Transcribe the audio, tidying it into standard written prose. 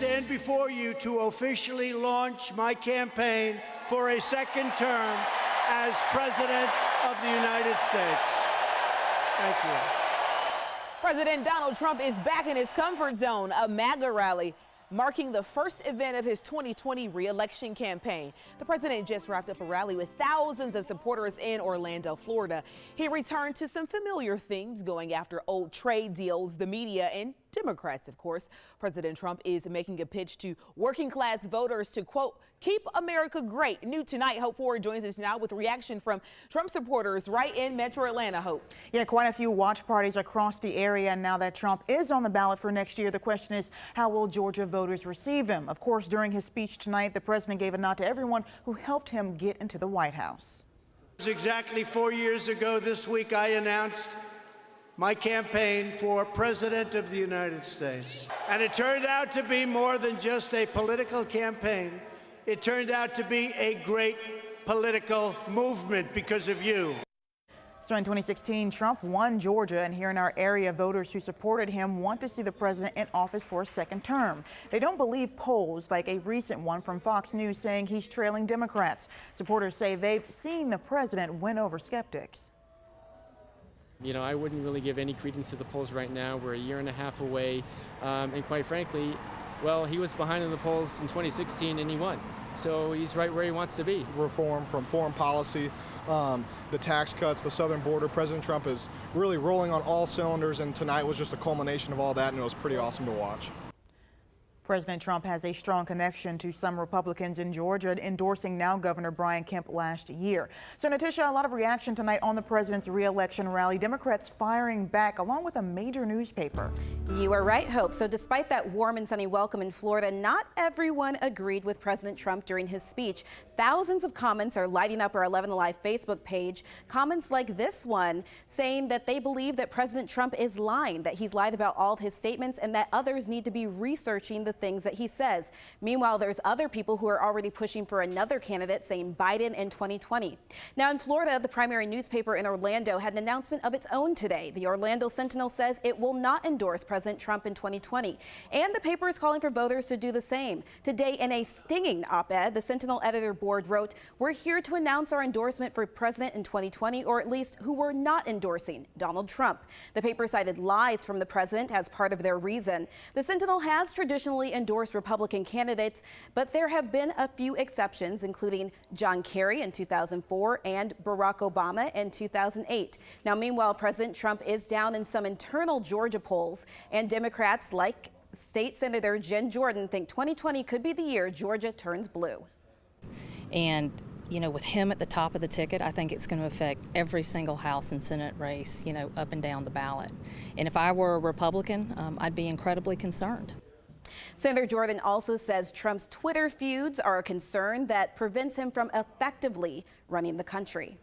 stand before you to officially launch my campaign for a second term as President of the United States. Thank you. President Donald Trump is back in his comfort zone, a MAGA rally marking the first event of his 2020 re-election campaign. The president just wrapped up a rally with thousands of supporters in Orlando, Florida. He returned to some familiar themes, going after old trade deals, the media, and Democrats, of course. President Trump is making a pitch to working class voters to, quote, keep America great. New tonight, Hope Ford joins us now with reaction from Trump supporters right in Metro Atlanta. Hope. Yeah, quite a few watch parties across the area. And now that Trump is on the ballot for next year, the question is, how will Georgia voters receive him? Of course, during his speech tonight, the president gave a nod to everyone who helped him get into the White House. Exactly 4 years ago this week, I announced my campaign for President of the United States. And it turned out to be more than just a political campaign. It turned out to be a great political movement because of you. So in 2016, Trump won Georgia, and here in our area, voters who supported him want to see the president in office for a second term. They don't believe polls like a recent one from Fox News saying he's trailing Democrats. Supporters say they've seen the president win over skeptics. You know, I wouldn't really give any credence to the polls right now. We're a year and a half away, and quite frankly, well, he was behind in the polls in 2016 and he won. So he's right where he wants to be. Reform from foreign policy, the tax cuts, the southern border. President Trump is really rolling on all cylinders, and tonight was just a culmination of all that, and it was pretty awesome to watch. President Trump has a strong connection to some Republicans in Georgia, endorsing now Governor Brian Kemp last year. So, Natasha, a lot of reaction tonight on the president's re-election rally. Democrats firing back, along with a major newspaper. You are right, Hope. So despite that warm and sunny welcome in Florida, not everyone agreed with President Trump during his speech. Thousands of comments are lighting up our 11 Alive Facebook page. Comments like this one saying that they believe that President Trump is lying, that he's lied about all of his statements, and that others need to be researching the things that he says. Meanwhile, there's other people who are already pushing for another candidate, saying Biden in 2020. Now in Florida, the primary newspaper in Orlando had an announcement of its own today. The Orlando Sentinel says it will not endorse President Trump in 2020. And the paper is calling for voters to do the same. Today, in a stinging op-ed, the Sentinel editor board wrote, "We're here to announce our endorsement for president in 2020, or at least who we're not endorsing, Donald Trump." The paper cited lies from the president as part of their reason. The Sentinel has traditionally endorsed Republican candidates, but there have been a few exceptions, including John Kerry in 2004 and Barack Obama in 2008. Now, meanwhile, President Trump is down in some internal Georgia polls, and Democrats like State Senator Jen Jordan think 2020 could be the year Georgia turns blue. And, you know, with him at the top of the ticket, I think it's going to affect every single House and Senate race, you know, up and down the ballot. And if I were a Republican, I'd be incredibly concerned. Senator Jordan also says Trump's Twitter feuds are a concern that prevents him from effectively running the country.